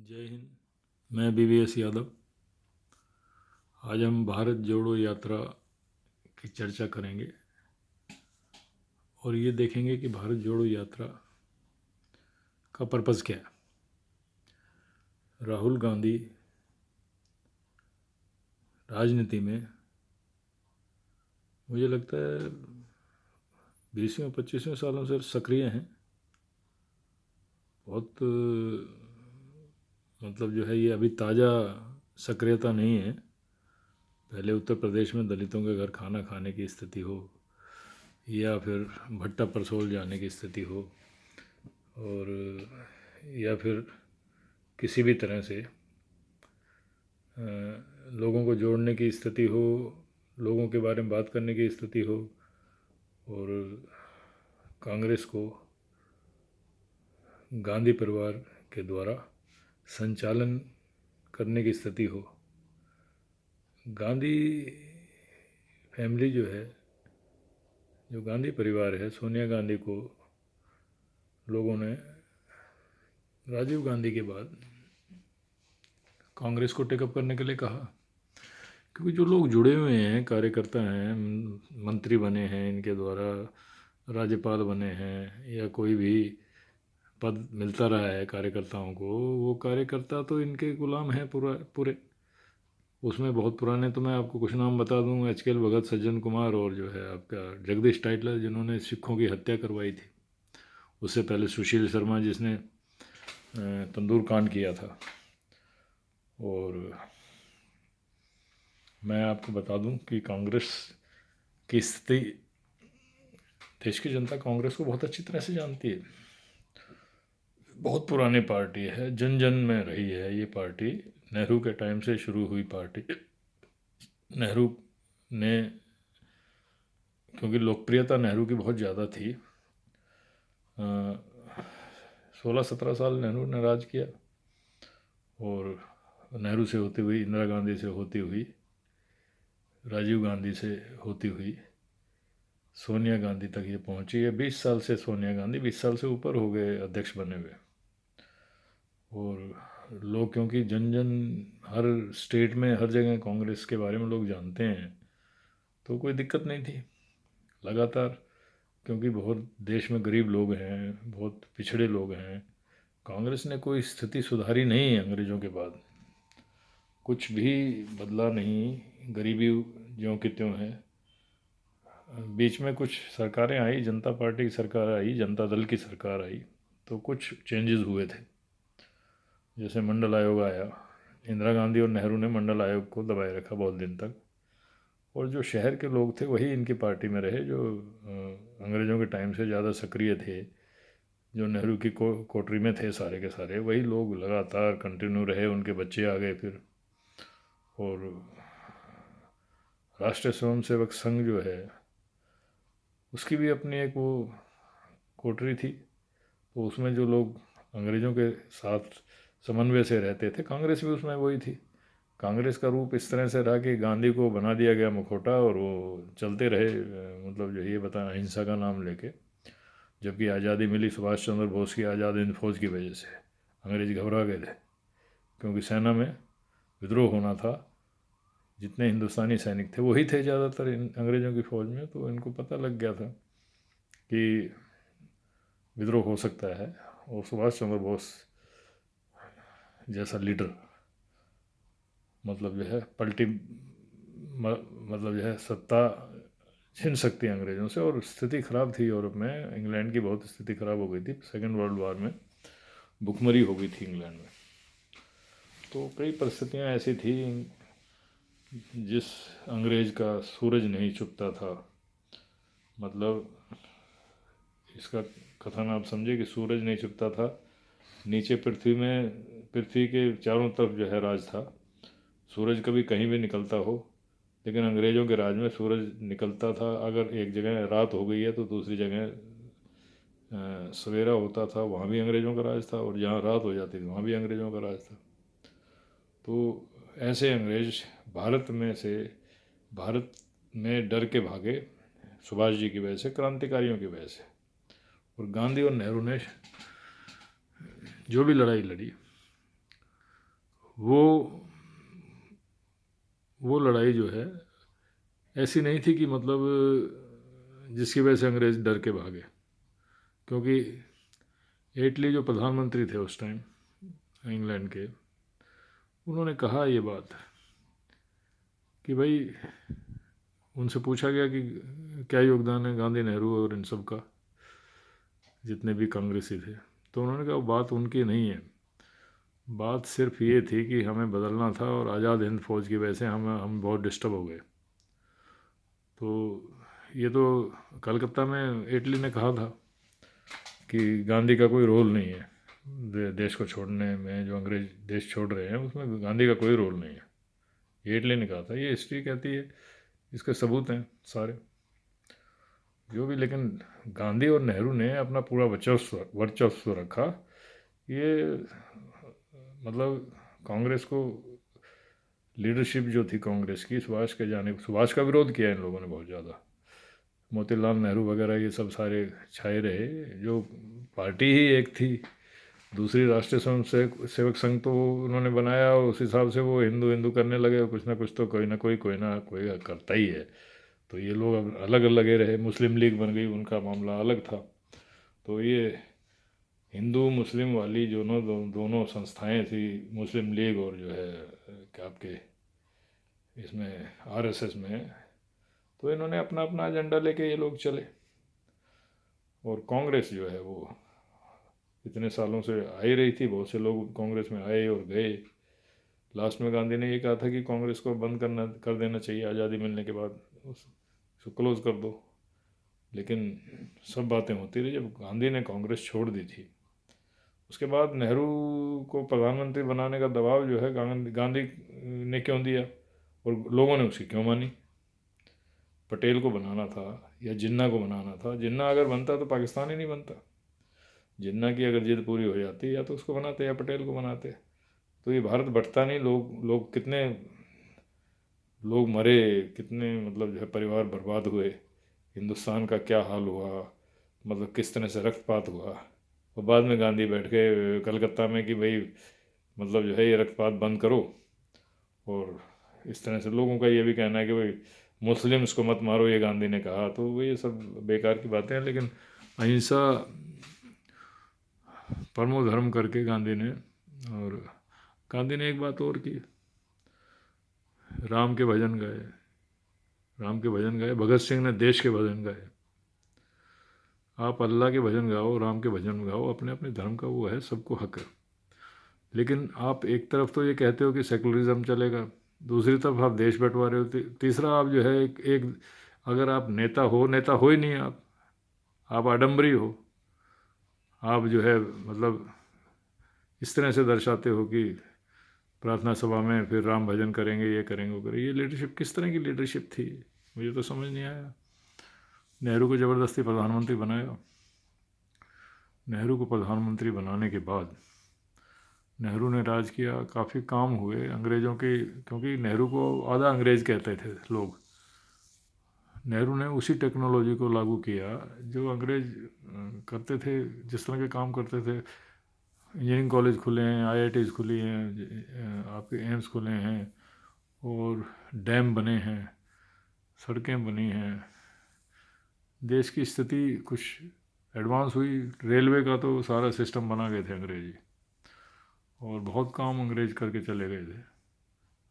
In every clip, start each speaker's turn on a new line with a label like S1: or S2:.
S1: जय हिंद। मैं BVS यादव। आज हम भारत जोड़ो यात्रा की चर्चा करेंगे और ये देखेंगे कि भारत जोड़ो यात्रा का पर्पज़ क्या है। राहुल गांधी राजनीति में मुझे लगता है 20वें 25वें सालों से सक्रिय हैं। बहुत मतलब जो है ये अभी ताज़ा सक्रियता नहीं है। पहले उत्तर प्रदेश में दलितों के घर खाना खाने की स्थिति हो या फिर भट्टा परसोल जाने की स्थिति हो और या फिर किसी भी तरह से लोगों को जोड़ने की स्थिति हो, लोगों के बारे में बात करने की स्थिति हो और कांग्रेस को गांधी परिवार के द्वारा संचालन करने की स्थिति हो। गांधी फैमिली जो है, जो गांधी परिवार है, सोनिया गांधी को लोगों ने राजीव गांधी के बाद कांग्रेस को टेकअप करने के लिए कहा, क्योंकि जो लोग जुड़े हुए हैं, कार्यकर्ता हैं, मंत्री बने हैं, इनके द्वारा राज्यपाल बने हैं या कोई भी पद मिलता रहा है कार्यकर्ताओं को, वो कार्यकर्ता तो इनके गुलाम हैं पूरा पूरे। उसमें बहुत पुराने तो मैं आपको कुछ नाम बता दूं, HKL भगत, सज्जन कुमार और जो है आपका जगदीश टाइटलर, जिन्होंने सिखों की हत्या करवाई थी। उससे पहले सुशील शर्मा जिसने तंदूर कांड किया था। और मैं आपको बता दूं कि कांग्रेस की स्थिति, देश की जनता कांग्रेस को बहुत अच्छी तरह से जानती है। बहुत पुरानी पार्टी है, जन जन में रही है ये पार्टी। नेहरू के टाइम से शुरू हुई पार्टी। नेहरू ने, क्योंकि लोकप्रियता नेहरू की बहुत ज़्यादा थी, 16-17 साल नेहरू ने राज किया और नेहरू से होती हुई, इंदिरा गांधी से होती हुई, राजीव गांधी से होती हुई सोनिया गांधी तक ये पहुंची है। 20 साल से सोनिया गांधी 20 साल से ऊपर हो गए अध्यक्ष बने हुए। और लोग, क्योंकि जन जन हर स्टेट में हर जगह कांग्रेस के बारे में लोग जानते हैं, तो कोई दिक्कत नहीं थी। लगातार, क्योंकि बहुत देश में गरीब लोग हैं, बहुत पिछड़े लोग हैं, कांग्रेस ने कोई स्थिति सुधारी नहीं है अंग्रेज़ों के बाद। कुछ भी बदला नहीं, गरीबी ज्यों की त्यों है। बीच में कुछ सरकारें आई, जनता पार्टी की सरकार आई, जनता दल की सरकार आई, तो कुछ चेंजेस हुए थे। जैसे मंडल आयोग आया, इंदिरा गांधी और नेहरू ने मंडल आयोग को दबाए रखा बहुत दिन तक, और जो शहर के लोग थे वही इनकी पार्टी में रहे, जो अंग्रेज़ों के टाइम से ज़्यादा सक्रिय थे, जो नेहरू की कोटरी में थे सारे के सारे, वही लोग लगातार कंटिन्यू रहे। उनके बच्चे आ गए फिर। और राष्ट्रीय स्वयंसेवक संघ जो है, उसकी भी अपनी एक वो कोटरी थी, तो उसमें जो लोग अंग्रेज़ों के साथ समन्वय से रहते थे, कांग्रेस भी उसमें वही थी। कांग्रेस का रूप इस तरह से रहा कि गांधी को बना दिया गया मुखौटा और वो चलते रहे, मतलब जो ये बताना, अहिंसा का नाम लेके। जबकि आज़ादी मिली सुभाष चंद्र बोस की आज़ाद हिंद फौज की वजह से। अंग्रेज घबरा गए थे, क्योंकि सेना में विद्रोह होना था। जितने हिंदुस्तानी सैनिक थे वही थे ज़्यादातर अंग्रेज़ों की फ़ौज में, तो इनको पता लग गया था कि विद्रोह हो सकता है। और सुभाष चंद्र बोस जैसा लीडर, मतलब जो है पलटी, मतलब जो है सत्ता छीन सकती है अंग्रेज़ों से। और स्थिति ख़राब थी यूरोप में, इंग्लैंड की बहुत स्थिति ख़राब हो गई थी। सेकेंड वर्ल्ड वॉर में भुखमरी हो गई थी इंग्लैंड में। तो कई परिस्थितियाँ ऐसी थी, जिस अंग्रेज़ का सूरज नहीं छुपता था। मतलब इसका कथन आप समझे कि सूरज नहीं छुपता था, नीचे पृथ्वी में, पृथ्वी के चारों तरफ जो है राज था। सूरज कभी कहीं भी निकलता हो, लेकिन अंग्रेज़ों के राज में सूरज निकलता था। अगर एक जगह रात हो गई है तो दूसरी जगह सवेरा होता था, वहाँ भी अंग्रेज़ों का राज था। और जहाँ रात हो जाती थी वहाँ भी अंग्रेज़ों का राज था। तो ऐसे अंग्रेज़ भारत में डर के भागे, सुभाष जी की वजह से, क्रांतिकारियों की वजह से। और गांधी और नेहरू ने जो भी लड़ाई लड़ी, वो वो लड़ाई जो है ऐसी नहीं थी कि मतलब जिसकी वजह से अंग्रेज़ डर के भागे, क्योंकि एटली जो प्रधानमंत्री थे उस टाइम इंग्लैंड के, उन्होंने कहा ये बात कि भाई, उनसे पूछा गया कि क्या योगदान है गांधी नेहरू और इन सब का, जितने भी कांग्रेसी थे, तो उन्होंने कहा बात उनकी नहीं है, बात सिर्फ ये थी कि हमें बदलना था और आज़ाद हिंद फौज की वजह से हम बहुत डिस्टर्ब हो गए। तो ये तो कलकत्ता में इटली ने कहा था कि गांधी का कोई रोल नहीं है देश को छोड़ने में, जो अंग्रेज देश छोड़ रहे हैं उसमें गांधी का कोई रोल नहीं है, ये इटली ने कहा था। ये हिस्ट्री कहती है, इसके सबूत हैं सारे जो भी। लेकिन गांधी और नेहरू ने अपना पूरा वर्चस्व वर्चस्व रखा। ये मतलब कांग्रेस को, लीडरशिप जो थी कांग्रेस की, सुभाष के जाने, सुभाष का विरोध किया इन लोगों ने बहुत ज़्यादा, मोतीलाल नेहरू वगैरह ये सब सारे छाए रहे। जो पार्टी ही एक थी, दूसरी राष्ट्रीय स्वयं सेवक संघ तो उन्होंने बनाया, उस हिसाब से वो हिंदू हिंदू करने लगे, कुछ ना कुछ तो कोई ना कोई करता ही है। तो ये लोग अब अलग अलग लगे रहे, मुस्लिम लीग बन गई, उनका मामला अलग था। तो ये हिंदू मुस्लिम वाली दोनों संस्थाएं थी, मुस्लिम लीग और जो है क्या आपके इसमें आरएसएस में, तो इन्होंने अपना अपना एजेंडा लेके ये लोग चले। और कांग्रेस जो है वो इतने सालों से आ ही रही थी, बहुत से लोग कांग्रेस में आए और गए। लास्ट में गांधी ने ये कहा था कि कांग्रेस को बंद कर देना चाहिए, आज़ादी मिलने के बाद उसको क्लोज कर दो। लेकिन सब बातें होती रही, जब गांधी ने कांग्रेस छोड़ दी थी उसके बाद नेहरू को प्रधानमंत्री बनाने का दबाव जो है गांधी ने क्यों दिया और लोगों ने उसकी क्यों मानी। पटेल को बनाना था या जिन्ना को बनाना था, जिन्ना अगर बनता तो पाकिस्तान ही नहीं बनता। जिन्ना की अगर जिद पूरी हो जाती या तो उसको बनाते या पटेल को बनाते, तो ये भारत बंटता नहीं। लोग कितने लोग मरे, कितने मतलब जो है परिवार बर्बाद हुए, हिंदुस्तान का क्या हाल हुआ, मतलब किस तरह से रक्तपात हुआ। और बाद में गांधी बैठ के कलकत्ता में कि भाई मतलब जो है ये रक्तपात बंद करो। और इस तरह से लोगों का ये भी कहना है कि भाई मुस्लिम्स को मत मारो, ये गांधी ने कहा। तो ये सब बेकार की बातें हैं। लेकिन अहिंसा परमो धर्म करके गांधी ने, और गांधी ने एक बात और की, राम के भजन गाए, राम के भजन गाए। भगत सिंह ने देश के भजन गाए। आप अल्लाह के भजन गाओ, राम के भजन गाओ, अपने अपने धर्म का वो है, सबको हक है। लेकिन आप एक तरफ तो ये कहते हो कि सेकुलरिज्म चलेगा, दूसरी तरफ आप देश बंटवारे हो, तीसरा आप जो है एक अगर आप नेता हो ही नहीं, आप आडम्बरी हो। आप जो है मतलब इस तरह से दर्शाते हो कि प्रार्थना सभा में फिर राम भजन करेंगे, ये करेंगे, वो करेंगे। ये लीडरशिप किस तरह की लीडरशिप थी, मुझे तो समझ नहीं आया। नेहरू को ज़बरदस्ती प्रधानमंत्री बनाया। नेहरू को प्रधानमंत्री बनाने के बाद नेहरू ने राज किया, काफ़ी काम हुए अंग्रेज़ों के, क्योंकि नेहरू को आधा अंग्रेज़ कहते थे लोग। नेहरू ने उसी टेक्नोलॉजी को लागू किया जो अंग्रेज़ करते थे, जिस तरह के काम करते थे। इंजीनियरिंग कॉलेज खुले हैं, आईआईटीज़ खुली हैं, आपके एम्स खुले हैं, और डैम बने हैं, सड़कें बनी हैं। देश की स्थिति कुछ एडवांस हुई। रेलवे का तो सारा सिस्टम बना गए थे अंग्रेजी, और बहुत काम अंग्रेज करके चले गए थे।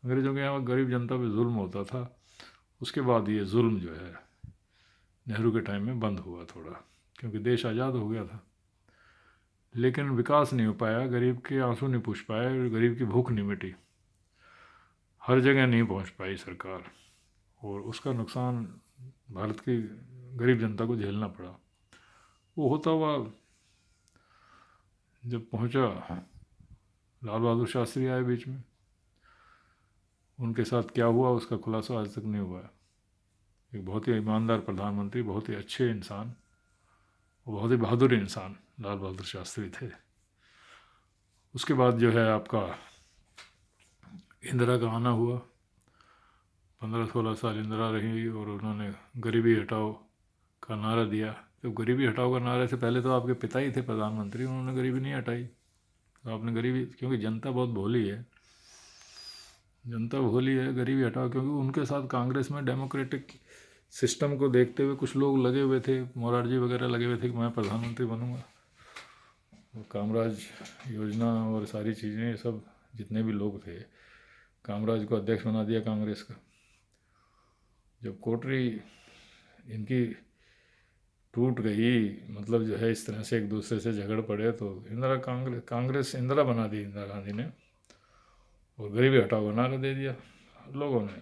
S1: अंग्रेज़ों के यहाँ गरीब जनता पे जुल्म होता था। उसके बाद ये जुल्म जो है नेहरू के टाइम में बंद हुआ थोड़ा, क्योंकि देश आज़ाद हो गया था। लेकिन विकास नहीं हो पाया, गरीब के आंसू नहीं पूछ पाए, गरीब की भूख नहीं मिटी, हर जगह नहीं पहुंच पाई सरकार, और उसका नुकसान भारत की गरीब जनता को झेलना पड़ा। वो होता हुआ जब पहुंचा, लाल बहादुर शास्त्री आए बीच में, उनके साथ क्या हुआ उसका खुलासा आज तक नहीं हुआ है। एक बहुत ही ईमानदार प्रधानमंत्री, बहुत ही अच्छे इंसान, और बहुत ही बहादुर इंसान लाल बहादुर शास्त्री थे। उसके बाद जो है आपका इंदिरा का आना हुआ, 15-16 साल इंदिरा रही, और उन्होंने गरीबी हटाओ का नारा दिया। तो गरीबी हटाओ का नारे से पहले तो आपके पिता ही थे प्रधानमंत्री, उन्होंने गरीबी नहीं हटाई। तो आपने गरीबी, क्योंकि जनता बहुत भोली है, जनता भोली है, गरीबी हटाओ, क्योंकि उनके साथ कांग्रेस में डेमोक्रेटिक सिस्टम को देखते हुए कुछ लोग लगे हुए थे, मोरारजी वगैरह लगे हुए थे कि मैं प्रधानमंत्री बनूंगा। कामराज योजना और सारी चीज़ें, ये सब जितने भी लोग थे, कामराज को अध्यक्ष बना दिया कांग्रेस का। जब कोटरी इनकी टूट गई, मतलब जो है इस तरह से एक दूसरे से झगड़ पड़े, तो कांग्रेस इंदिरा बना दी इंदिरा गांधी ने, और गरीबी हटाओ का नारा दे दिया लोगों ने,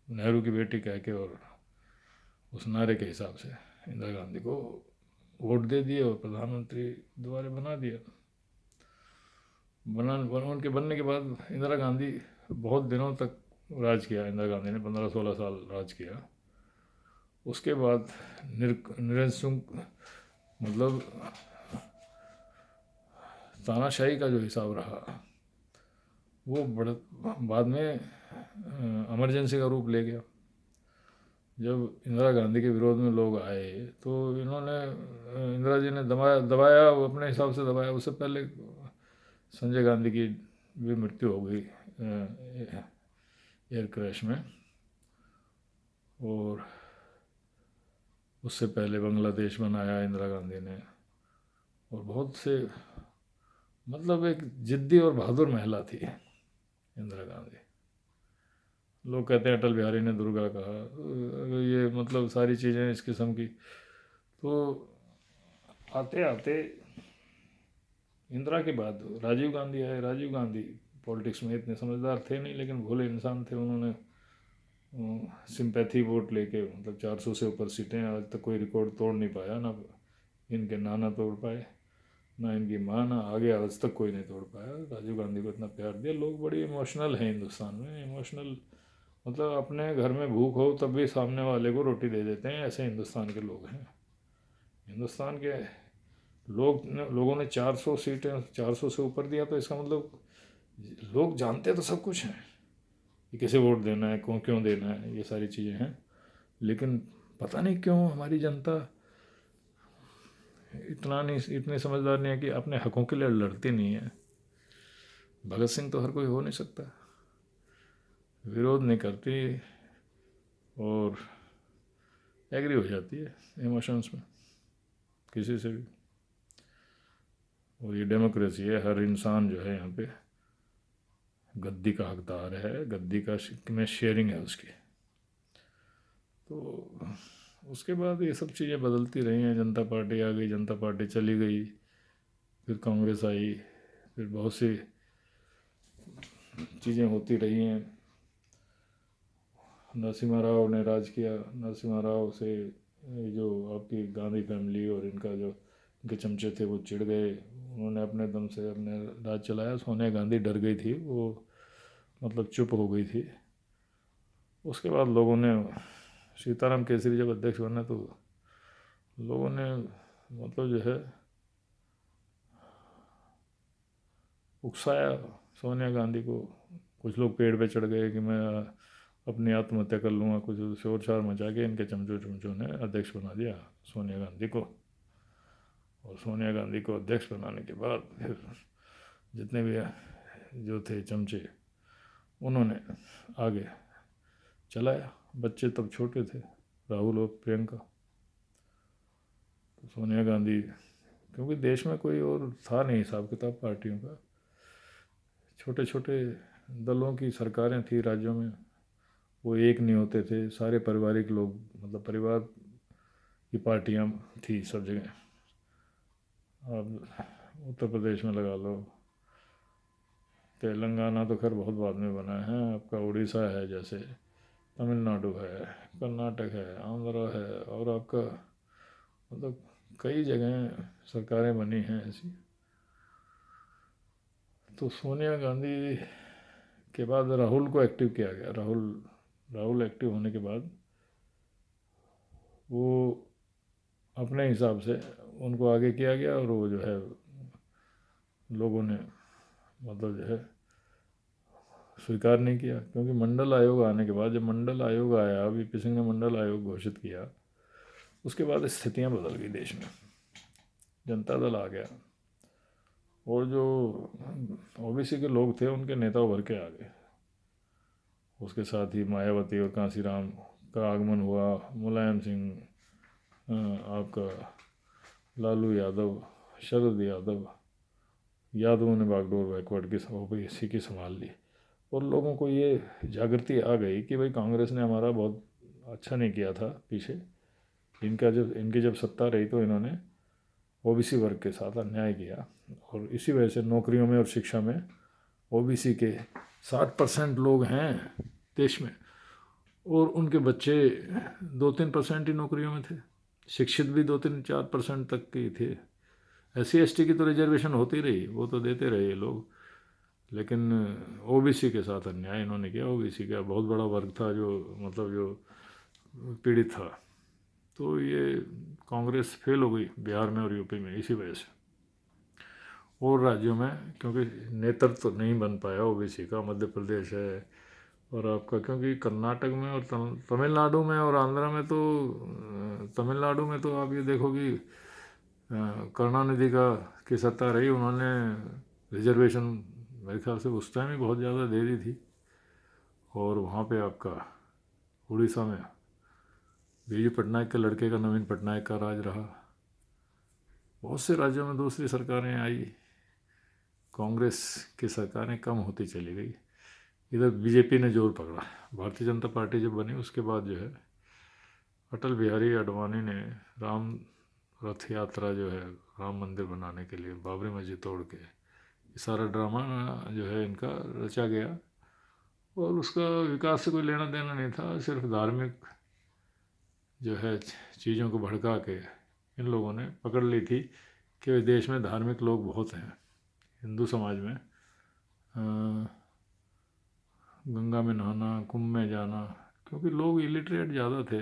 S1: नेहरू की बेटी कह के, और उस नारे के हिसाब से इंदिरा गांधी को वोट दे दिए और प्रधानमंत्री दोबारा बना दिया। उनके बनने के बाद इंदिरा गांधी बहुत दिनों तक राज किया। इंदिरा गांधी ने 15-16 साल राज किया। उसके बाद निरंकुश, मतलब तानाशाही का जो हिसाब रहा, वो बाद में इमरजेंसी का रूप ले गया। जब इंदिरा गांधी के विरोध में लोग आए, तो इन्होंने इंदिरा जी ने दबाया, वो अपने हिसाब से दबाया। उससे पहले संजय गांधी की भी मृत्यु हो गई एयर क्रैश में, और उससे पहले बांग्लादेश बनाया इंदिरा गांधी ने, और बहुत से, मतलब एक जिद्दी और बहादुर महिला थी इंदिरा गांधी। लोग कहते हैं अटल बिहारी ने दुर्गा कहा, ये मतलब सारी चीज़ें इस किस्म की। तो आते आते इंदिरा के बाद राजीव गांधी आए। राजीव गांधी पॉलिटिक्स में इतने समझदार थे नहीं, लेकिन भोले इंसान थे। उन्होंने सिंपैथी वोट लेके, मतलब 400 से ऊपर सीटें, आज तक कोई रिकॉर्ड तोड़ नहीं पाया, ना इनके नाना तोड़ पाए, ना इनकी माँ, ना आगे आज तक कोई नहीं तोड़ पाया। राजीव गांधी को इतना प्यार दिया। लोग बड़ी इमोशनल हैं हिंदुस्तान में, इमोशनल, मतलब अपने घर में भूख हो तब भी सामने वाले को रोटी दे देते हैं, ऐसे हिंदुस्तान के लोग हैं। हिंदुस्तान के लोगों ने 400 सीटें, 400 से ऊपर दिया, तो इसका मतलब लोग जानते तो सब कुछ हैं कि किसे वोट देना है, क्यों देना है, ये सारी चीज़ें हैं। लेकिन पता नहीं क्यों हमारी जनता इतनी समझदार नहीं है कि अपने हकों के लिए लड़ती नहीं है। भगत सिंह तो हर कोई हो नहीं सकता, विरोध नहीं करती और एग्री हो जाती है इमोशंस में किसी से भी। और ये डेमोक्रेसी है, हर इंसान जो है यहाँ पे गद्दी का हकदार है, गद्दी का में शेयरिंग है उसकी। तो उसके बाद ये सब चीज़ें बदलती रही हैं। जनता पार्टी आ गई, जनता पार्टी चली गई, फिर कांग्रेस आई, फिर बहुत सी चीज़ें होती रही हैं। नरसिम्हा राव ने राज किया। नरसिम्हा राव से जो आपकी गांधी फैमिली और इनका जो इनके चमचे थे वो चिढ़ गए, उन्होंने अपने दम से अपने राज चलाया। सोनिया गांधी डर गई थी, वो मतलब चुप हो गई थी। उसके बाद लोगों ने, सीताराम केसरी जब अध्यक्ष बने, तो लोगों ने मतलब जो है उकसाया सोनिया गांधी को। कुछ लोग पेड़ पे चढ़ गए कि मैं अपनी आत्महत्या कर लूँगा, कुछ शोर शोर मचा के इनके चमचों ने अध्यक्ष बना दिया सोनिया गांधी को। और सोनिया गांधी को अध्यक्ष बनाने के बाद फिर जितने भी जो थे चमचे, उन्होंने आगे चलाया। बच्चे तब छोटे थे, राहुल और प्रियंका। तो सोनिया गांधी, क्योंकि देश में कोई और था नहीं हिसाब किताब पार्टियों का, छोटे छोटे दलों की सरकारें थी राज्यों में, वो एक नहीं होते थे, सारे पारिवारिक लोग, मतलब परिवार की पार्टियां थी सब जगह। अब उत्तर प्रदेश में लगा लो, तेलंगाना तो खैर बहुत बाद में बना है, आपका उड़ीसा है, जैसे तमिलनाडु है, कर्नाटक है, आंध्र है, और आपका मतलब कई जगह सरकारें बनी हैं ऐसी। तो सोनिया गांधी के बाद राहुल को एक्टिव किया गया। राहुल एक्टिव होने के बाद वो अपने हिसाब से उनको आगे किया गया, और वो जो है लोगों ने मतलब जो है स्वीकार नहीं किया। क्योंकि मंडल आयोग आने के बाद, जब मंडल आयोग आया, वीपी सिंह ने मंडल आयोग घोषित किया, उसके बाद स्थितियां बदल गई देश में। जनता दल आ गया, और जो ओबीसी के लोग थे उनके नेता उभर के आ गए। उसके साथ ही मायावती और कांसीराम का आगमन हुआ, मुलायम सिंह, आपका लालू यादव, शरद यादव, यादवों ने बागडोर बैकवर्ड की ओबीसी की संभाल ली। और लोगों को ये जागृति आ गई कि भाई कांग्रेस ने हमारा बहुत अच्छा नहीं किया था पीछे, इनकी जब सत्ता रही तो इन्होंने ओबीसी वर्ग के साथ अन्याय किया, और इसी वजह से नौकरियों में और शिक्षा में ओबीसी के 60% लोग हैं देश में, और उनके बच्चे 2-3% ही नौकरियों में थे, शिक्षित भी 2-3-4% तक के ही थे। SC ST की तो रिजर्वेशन होती रही, वो तो देते रहे ये लोग, लेकिन ओबीसी के साथ अन्याय इन्होंने किया। ओबीसी का बहुत बड़ा वर्ग था जो मतलब जो पीड़ित था। तो ये कांग्रेस फेल हो गई बिहार में और यूपी में इसी वजह से। और राज्यों में क्योंकि नेतृत्व तो नहीं बन पाया ओबीसी का, मध्य प्रदेश है और आपका, क्योंकि कर्नाटक में और तमिलनाडु में और आंध्रा में तो, तमिलनाडु में तो आप ये देखो कि करुणानिधि की सत्ता रही, उन्होंने रिजर्वेशन मेरे ख्याल से उस टाइम ही बहुत ज़्यादा दे दी थी। और वहाँ पे आपका उड़ीसा में बीजू पटनायक के लड़के का, नवीन पटनायक का राज रहा। बहुत से राज्यों में दूसरी सरकारें आई, कांग्रेस की सरकारें कम होती चली गई। इधर बीजेपी ने जोर पकड़ा। भारतीय जनता पार्टी जब बनी उसके बाद जो है अटल बिहारी आडवाणी ने राम रथ यात्रा जो है, राम मंदिर बनाने के लिए बाबरी मस्जिद तोड़ के, ये सारा ड्रामा जो है इनका रचा गया, और उसका विकास से कोई लेना देना नहीं था। सिर्फ धार्मिक जो है चीज़ों को भड़का के इन लोगों ने पकड़ ली थी कि देश में धार्मिक लोग बहुत हैं। हिंदू समाज में गंगा में नहाना, कुंभ में जाना, क्योंकि लोग इलिटरेट ज़्यादा थे,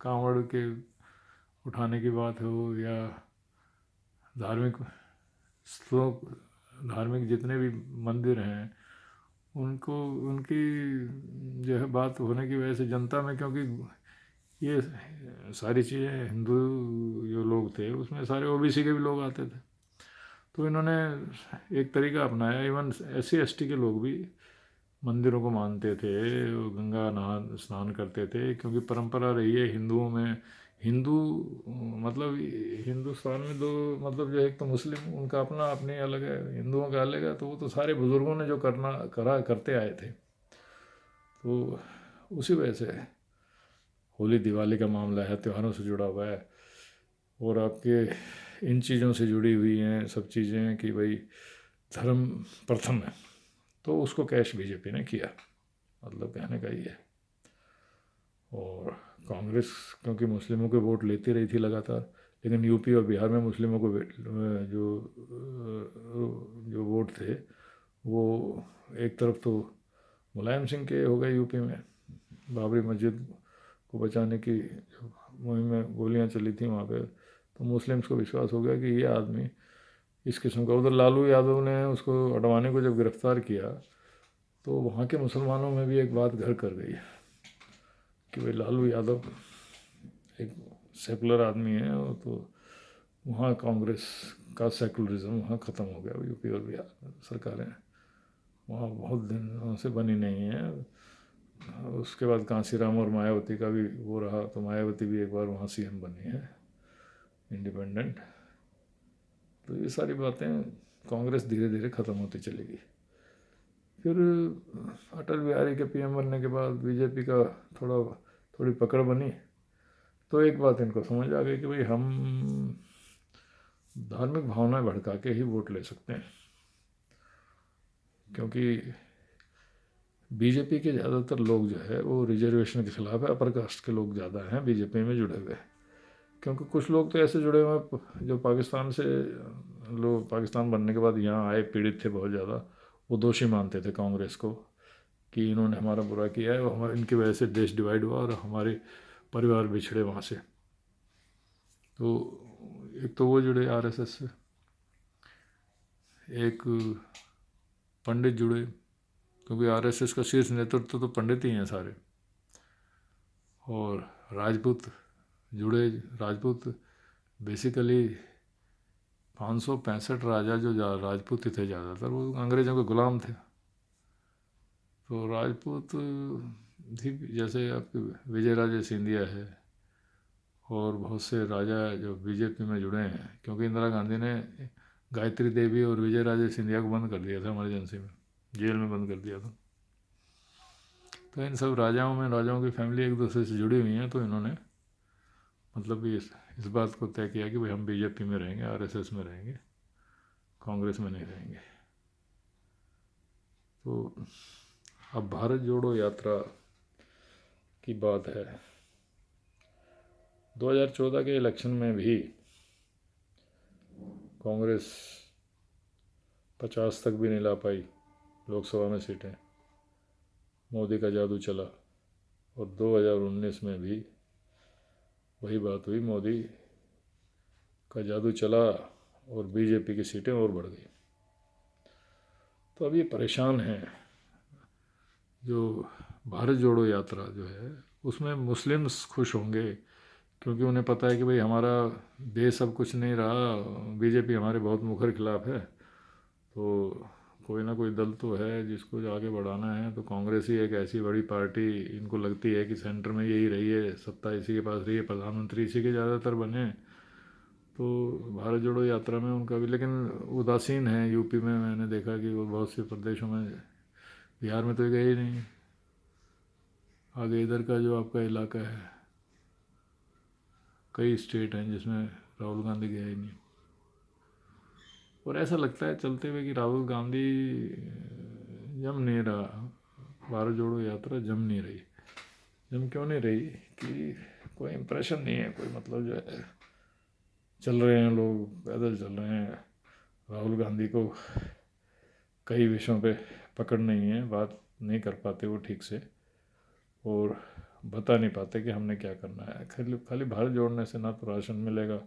S1: कांवड़ के उठाने की बात हो या धार्मिक स्थलों, धार्मिक जितने भी मंदिर हैं उनको, उनकी जो है बात होने की वजह से जनता में, क्योंकि ये सारी चीज़ें हिंदू जो लोग थे उसमें सारे ओबीसी के भी लोग आते थे, तो इन्होंने एक तरीका अपनाया। इवन SC ST के लोग भी मंदिरों को मानते थे, गंगा नहा स्नान करते थे, क्योंकि परंपरा रही है हिंदुओं में। हिंदू मतलब हिंदुस्तान में दो मतलब जो एक तो मुस्लिम, उनका अपना अपनी अलग है, हिंदुओं का अलग है, तो वो तो सारे बुज़ुर्गों ने जो करते आए थे, तो उसी वजह से होली दिवाली का मामला है, त्योहारों से जुड़ा हुआ है, और आपके इन चीज़ों से जुड़ी हुई हैं सब चीज़ें कि भाई धर्म प्रथम है, तो उसको कैश बीजेपी ने किया, मतलब कहने का ये है। और कांग्रेस क्योंकि मुस्लिमों के वोट लेती रही थी लगातार, लेकिन यूपी और बिहार में मुस्लिमों को जो जो वोट थे वो एक तरफ तो मुलायम सिंह के हो गए यूपी में, बाबरी मस्जिद को बचाने की मुहिम में गोलियां चली थी वहाँ पे, तो मुस्लिम्स को विश्वास हो गया कि ये आदमी इस किस्म का। उधर लालू यादव ने उसको, अडवाणी को जब गिरफ्तार किया तो वहाँ के मुसलमानों में भी एक बात घर कर गई कि भाई लालू यादव एक सेकुलर आदमी है, और तो वहाँ कांग्रेस का सेकुलरिज्म वहाँ ख़त्म हो गया। यूपी और बिहार सरकारें वहाँ बहुत दिनों से बनी नहीं है। उसके बाद कांसीराम और मायावती का भी वो रहा, तो मायावती भी एक बार वहाँ CM बनी है इंडिपेंडेंट। तो ये सारी बातें कांग्रेस धीरे धीरे ख़त्म होती चली गई। फिर अटल बिहारी के PM बनने के बाद बीजेपी का थोड़ी पकड़ बनी, तो एक बात इनको समझ आ गई कि भाई हम धार्मिक भावनाएं भड़का के ही वोट ले सकते हैं, क्योंकि बीजेपी के ज़्यादातर लोग जो है वो रिजर्वेशन के खिलाफ है, अपर कास्ट के लोग ज़्यादा हैं बीजेपी में जुड़े हुए। क्योंकि कुछ लोग तो ऐसे जुड़े हुए हैं जो पाकिस्तान से लोग, पाकिस्तान बनने के बाद यहाँ आए, पीड़ित थे बहुत ज़्यादा, वो दोषी मानते थे कांग्रेस को कि इन्होंने हमारा बुरा किया है, और हमारे इनकी वजह से देश डिवाइड हुआ और हमारे परिवार बिछड़े वहाँ से। तो एक तो वो जुड़े RSS से, एक पंडित जुड़े, क्योंकि RSS का शीर्ष नेतृत्व तो पंडित ही हैं सारे, और राजपूत जुड़े। राजपूत बेसिकली 565 राजा जो राजपूत ही थे ज़्यादातर, वो अंग्रेज़ों के ग़ुलाम थे। तो राजपूत भी, जैसे आपके विजय राजे सिंधिया है और बहुत से राजा जो बीजेपी में जुड़े हैं, क्योंकि इंदिरा गांधी ने गायत्री देवी और विजय राजे सिंधिया को बंद कर दिया था इमरजेंसी में, जेल में बंद कर दिया था। तो इन सब राजाओं की फैमिली एक दूसरे से जुड़ी हुई हैं, तो इन्होंने मतलब इस बात को तय किया कि भाई हम बीजेपी में रहेंगे, आरएसएस में रहेंगे, कांग्रेस में नहीं रहेंगे। तो अब भारत जोड़ो यात्रा की बात है। 2014 के इलेक्शन में भी कांग्रेस 50 तक भी नहीं ला पाई लोकसभा में सीटें, मोदी का जादू चला। और 2019 में भी वही बात हुई, मोदी का जादू चला और बीजेपी की सीटें और बढ़ गई। तो अब ये परेशान हैं। जो भारत जोड़ो यात्रा जो है उसमें मुस्लिम्स खुश होंगे, क्योंकि उन्हें पता है कि भाई हमारा देश अब कुछ नहीं रहा, बीजेपी हमारे बहुत मुखर खिलाफ है, तो कोई ना कोई दल तो है जिसको जो आगे बढ़ाना है। तो कांग्रेस ही एक ऐसी बड़ी पार्टी, इनको लगती है कि सेंटर में यही रही है, सत्ता इसी के पास रही है, प्रधानमंत्री इसी के ज़्यादातर बने। तो भारत जोड़ो यात्रा में उनका भी, लेकिन उदासीन है। यूपी में मैंने देखा कि वो बहुत से प्रदेशों में, बिहार में तो ये गए ही नहीं। आगे इधर का जो आपका इलाका है, कई स्टेट हैं जिसमें राहुल गांधी गया ही नहीं। और ऐसा लगता है चलते हुए कि राहुल गांधी जम नहीं रहा, भारत जोड़ो यात्रा जम नहीं रही। जम क्यों नहीं रही कि कोई इम्प्रेशन नहीं है, कोई मतलब जो है, चल रहे हैं लोग, पैदल चल रहे हैं। राहुल गांधी को कई विषयों पे पकड़ नहीं है, बात नहीं कर पाते वो ठीक से, और बता नहीं पाते कि हमने क्या करना है। खाली खाली भारत जोड़ने से ना तो राशन मिलेगा,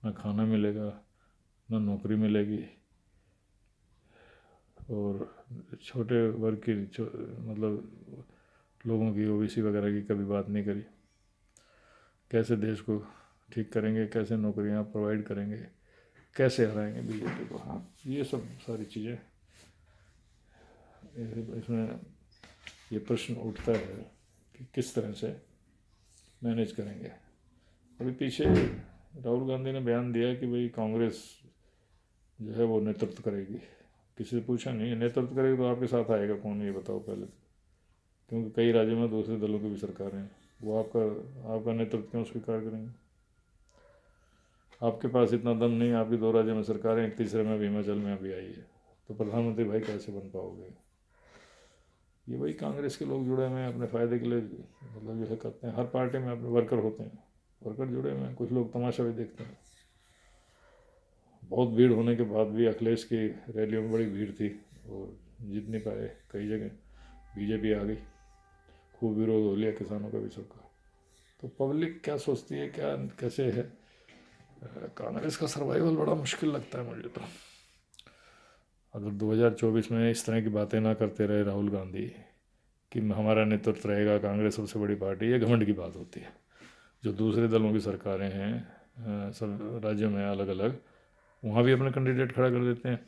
S1: ना खाना मिलेगा, ना नौकरी मिलेगी, और छोटे वर्ग की मतलब लोगों की, ओबीसी वगैरह की कभी बात नहीं करी। कैसे देश को ठीक करेंगे, कैसे नौकरियां प्रोवाइड करेंगे, कैसे हराएंगे बीजेपी को। हाँ, ये सब सारी चीज़ें इसमें ये प्रश्न उठता है कि किस तरह से मैनेज करेंगे। अभी पीछे राहुल गांधी ने बयान दिया कि भाई कांग्रेस जो है वो नेतृत्व करेगी। किसी से पूछा नहीं, नेतृत्व करेगी तो आपके साथ आएगा कौन, ये बताओ पहले तो। क्योंकि कई राज्यों में दूसरे दलों की भी सरकारें हैं, वो आपका नेतृत्व क्यों स्वीकार करेंगे। आपके पास इतना दम नहीं, आपकी 2 राज्यों में सरकारें, एक तीसरे में भी, हिमाचल में अभी आई है, तो प्रधानमंत्री भाई कैसे बन पाओगे। ये वही कांग्रेस के लोग जुड़े हुए हैं अपने फ़ायदे के लिए, मतलब जो है करते हैं। हर पार्टी में अपने वर्कर होते हैं, वर्कर जुड़े हुए हैं, कुछ लोग तमाशा भी देखते हैं। बहुत भीड़ होने के बाद भी अखिलेश की रैलियों में बड़ी भीड़ थी और जीत नहीं पाए, कई जगह बीजेपी आ गई, खूब विरोध हो लिया किसानों का भी, सबका। तो पब्लिक क्या सोचती है, क्या कैसे है, कांग्रेस का सर्वाइवल बड़ा मुश्किल लगता है मुझे तो। अगर 2024 में इस तरह की बातें ना करते रहे राहुल गांधी कि हमारा नेतृत्व रहेगा, कांग्रेस सबसे बड़ी पार्टी, ये घमंड की बात होती है। जो दूसरे दलों की सरकारें हैं सब राज्यों में अलग अलग, वहाँ भी अपने कैंडिडेट खड़ा कर देते हैं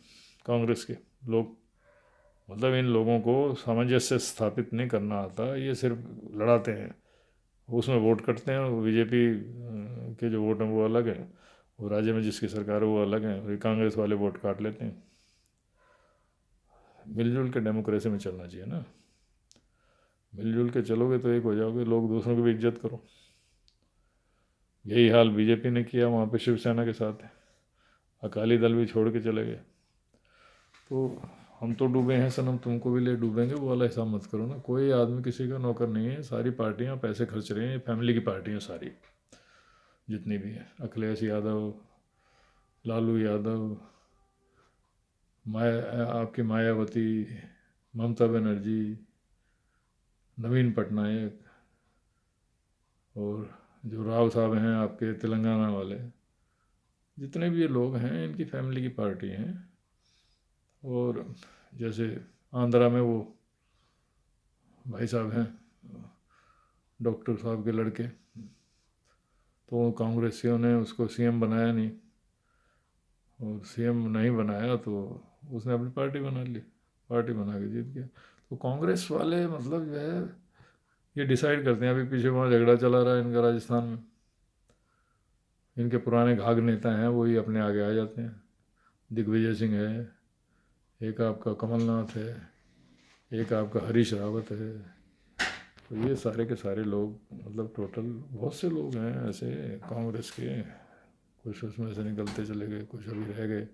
S1: कांग्रेस के लोग। मतलब इन लोगों को सामंजस्य स्थापित नहीं करना आता, ये सिर्फ लड़ाते हैं, उसमें वोट करते हैं। बीजेपी के जो वोट हैं वो अलग हैं, वो राज्य में जिसकी सरकार है वो अलग है, और कांग्रेस वाले वोट काट लेते हैं। मिलजुल के डेमोक्रेसी में चलना चाहिए ना, मिलजुल के चलोगे तो एक हो जाओगे, लोग दूसरों की भी इज्जत करो। यही हाल बीजेपी ने किया, वहाँ पे शिवसेना के साथ है, अकाली दल भी छोड़ के चले गए। तो हम तो डूबे हैं सनम, तुमको भी ले डूबेंगे, वो वाला हिसाब मत करो ना। कोई आदमी किसी का नौकर नहीं है, सारी पार्टियां पैसे खर्च रही हैं, फैमिली की पार्टियां सारी जितनी भी हैं, अखिलेश यादव, लालू यादव, आपकी मायावती, ममता बनर्जी, नवीन पटनायक, और जो राव साहब हैं आपके तेलंगाना वाले, जितने भी ये लोग हैं इनकी फैमिली की पार्टी हैं। और जैसे आंध्रा में वो भाई साहब हैं, डॉक्टर साहब के लड़के, तो कांग्रेसियों ने उसको सीएम बनाया नहीं, और सीएम नहीं बनाया तो उसने अपनी पार्टी बना ली, पार्टी बना के जीत गया। तो कांग्रेस वाले मतलब जो है ये डिसाइड करते हैं। अभी पीछे वहाँ झगड़ा चला रहा है इनका राजस्थान में, इनके पुराने घाघ नेता हैं वही अपने आगे आ जाते हैं। दिग्विजय सिंह है, एक आपका कमलनाथ है, एक आपका हरीश रावत है। तो ये सारे के सारे लोग मतलब टोटल बहुत से लोग हैं ऐसे कांग्रेस के। कुछ उसमें से निकलते चले गए, कुछ अभी रह गए,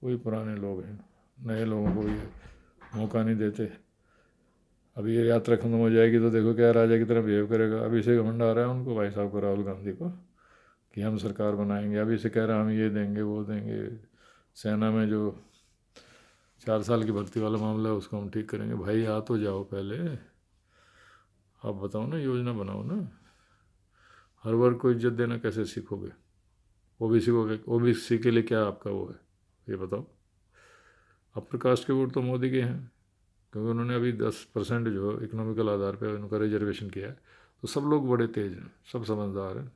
S1: वही पुराने लोग हैं। नए लोगों को ये मौका नहीं देते। अभी ये यात्रा खत्म हो जाएगी तो देखो क्या राजा की तरह बिहेव करेगा। अभी से घमंड आ रहा है उनको, भाई साहब को, राहुल गांधी को, कि हम सरकार बनाएंगे। अभी से कह रहा हम ये देंगे वो देंगे, सेना में जो 4 साल की भर्ती वाला मामला है उसको हम ठीक करेंगे। भाई आ तो जाओ पहले, आप बताओ ना, योजना बनाओ ना। हर वर्ग को इज्जत देना कैसे सीखोगे? ओबीसी के लिए क्या आपका वो है, ये बताओ। अपर कास्ट के वोट तो मोदी के हैं, क्योंकि उन्होंने अभी 10% जो इकोनॉमिकल आधार पे उनका रिजर्वेशन किया है। तो सब लोग बड़े तेज हैं, सब समझदार हैं।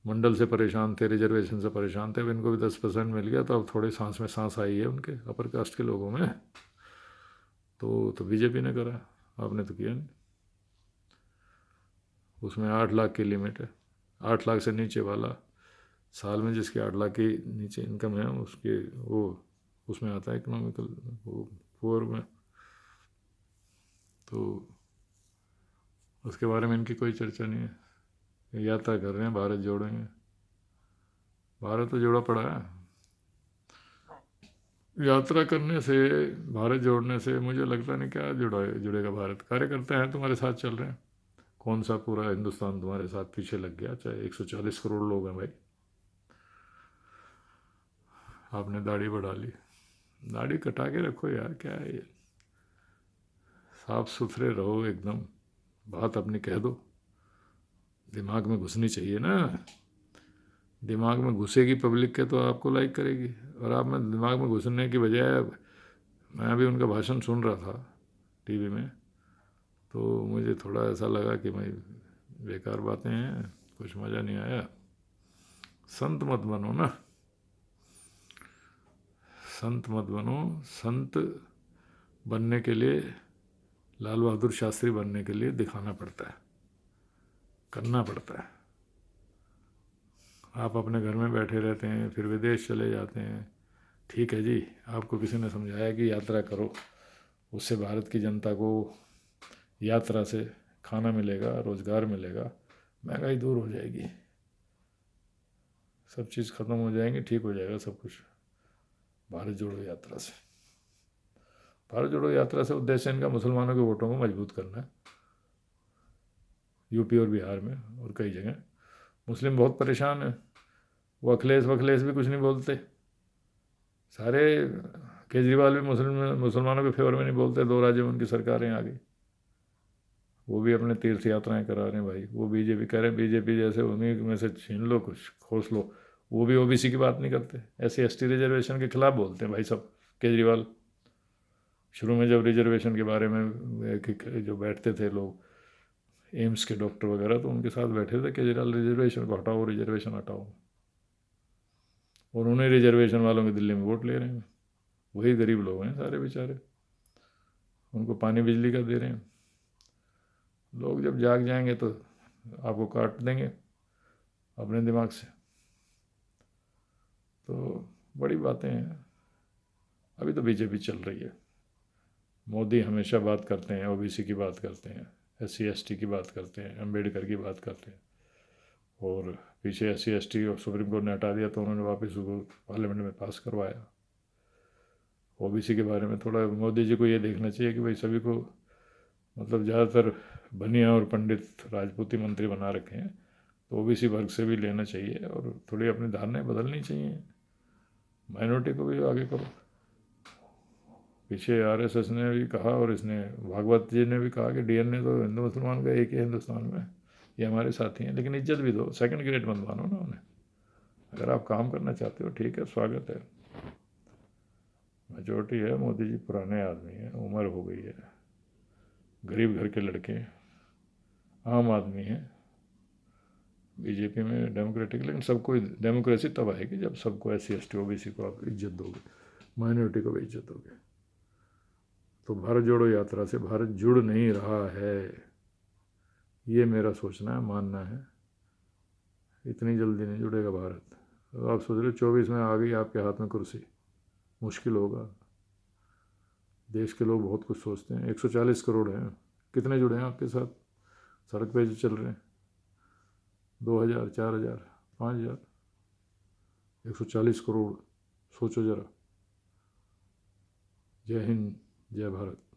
S1: मंडल से परेशान थे, रिजर्वेशन से परेशान थे, अब इनको भी 10% मिल गया तो अब थोड़े सांस में सांस आई है उनके अपर कास्ट के लोगों में। तो बीजेपी ने करा, आपने तो किया नहीं। उसमें 8 लाख की लिमिट है, 8 लाख से नीचे वाला, साल में जिसके 8 लाख की नीचे इनकम है उसके वो उसमें आता है इकोनॉमिकल वो पुअर में। तो उसके बारे में इनकी कोई चर्चा नहीं है। यात्रा कर रहे हैं, भारत जोड़ेंगे। भारत तो जोड़ा पड़ा है। यात्रा करने से, भारत जोड़ने से मुझे लगता नहीं क्या जुड़ेगा भारत। कार्यकर्ता हैं तुम्हारे साथ चल रहे हैं, कौन सा पूरा हिंदुस्तान तुम्हारे साथ पीछे लग गया? चाहे 140 करोड़ लोग हैं भाई। आपने दाढ़ी बढ़ा ली, दाढ़ी कटा के रखो यार, क्या है ये? साफ सुथरे रहो एकदम, बात अपनी कह दो। दिमाग में घुसनी चाहिए ना, दिमाग में घुसेगी पब्लिक के तो आपको लाइक करेगी। और आप में दिमाग में घुसने की बजाय, मैं अभी उनका भाषण सुन रहा था टीवी में, तो मुझे थोड़ा ऐसा लगा कि भाई बेकार बातें हैं, कुछ मज़ा नहीं आया। संत मत बनो ना, संत मत बनो। संत बनने के लिए, लाल बहादुर शास्त्री बनने के लिए दिखाना पड़ता है, करना पड़ता है। आप अपने घर में बैठे रहते हैं, फिर विदेश चले जाते हैं। ठीक है जी, आपको किसी ने समझाया कि यात्रा करो, उससे भारत की जनता को यात्रा से खाना मिलेगा, रोज़गार मिलेगा, महंगाई दूर हो जाएगी, सब चीज़ ख़त्म हो जाएंगी, ठीक हो जाएगा सब कुछ भारत जोड़ो यात्रा से। भारत जोड़ो यात्रा से उद्देश्य इनका मुसलमानों के वोटों को मजबूत करना है। यूपी और बिहार में और कई जगह मुस्लिम बहुत परेशान है। वो अखिलेश वखिलेश भी कुछ नहीं बोलते, सारे केजरीवाल भी मुसलमानों के फेवर में नहीं बोलते। 2 राज्यों में उनकी सरकारें आ गई, वो भी अपने तीर्थ यात्राएं करा रहे हैं भाई। वो बीजेपी कह रहे हैं, बीजेपी जैसे उन्हीं में से छीन लो, कुछ खोस लो। वो भी ओबीसी की बात नहीं करते, ऐसे एसटी रिजर्वेशन के खिलाफ बोलते हैं भाई सब। केजरीवाल शुरू में जब रिजर्वेशन के बारे में जो बैठते थे लोग, एम्स के डॉक्टर वगैरह, तो उनके साथ बैठे थे केजरीवाल, रिजर्वेशन को हटाओ, रिजर्वेशन हटाओ। और उन्हें रिजर्वेशन वालों के दिल्ली में वोट ले रहे हैं, वही गरीब लोग हैं सारे बेचारे, उनको पानी बिजली का दे रहे हैं। लोग जब जाग जाएंगे तो आपको काट देंगे अपने दिमाग से। तो बड़ी बातें हैं। अभी तो बीजेपी चल रही है, मोदी हमेशा बात करते हैं, ओबीसी की बात करते हैं, SC ST की बात करते हैं, अम्बेडकर की बात करते हैं। और पीछे SC ST और सुप्रीम कोर्ट ने हटा दिया तो उन्होंने वापस उसको पार्लियामेंट में पास करवाया। ओबीसी के बारे में थोड़ा मोदी जी को ये देखना चाहिए कि भाई सभी को, मतलब ज़्यादातर बनिया और पंडित राजपूती मंत्री बना रखे हैं, तो ओबीसी वर्ग से भी लेना चाहिए और थोड़ी अपनी धारणाएं बदलनी चाहिए। माइनॉरिटी को भी आगे करो। पीछे RSS ने भी कहा और इसने भागवत जी ने भी कहा कि DNA तो हिंदू मुसलमान का एक ही हिंदुस्तान में, ये हमारे साथी हैं, लेकिन इज्जत भी दो, सेकंड ग्रेड मत मानो ना उन्हें। अगर आप काम करना चाहते हो ठीक है, स्वागत है। मेजोरिटी है, मोदी जी पुराने आदमी हैं, उम्र हो गई है, गरीब घर के लड़के, आम आदमी हैं। बीजेपी में डेमोक्रेटिक, लेकिन सबको डेमोक्रेसी तब आएगी जब सबको SC ST OBC को आप इज्जत दोगे, माइनॉरिटी को भी इज्जत दोगे। तो भारत जोड़ो यात्रा से भारत जुड़ नहीं रहा है, ये मेरा सोचना है, मानना है। इतनी जल्दी नहीं जुड़ेगा भारत। तो आप सोच रहे 24 में आ गई आपके हाथ में कुर्सी, मुश्किल होगा। देश के लोग बहुत कुछ सोचते हैं। 140 करोड़ हैं, कितने जुड़े हैं आपके साथ, सड़क पे जो चल रहे हैं? 2000, 4000, 5000, 140 करोड़, सोचो ज़रा। जय हिंद, जय भारत।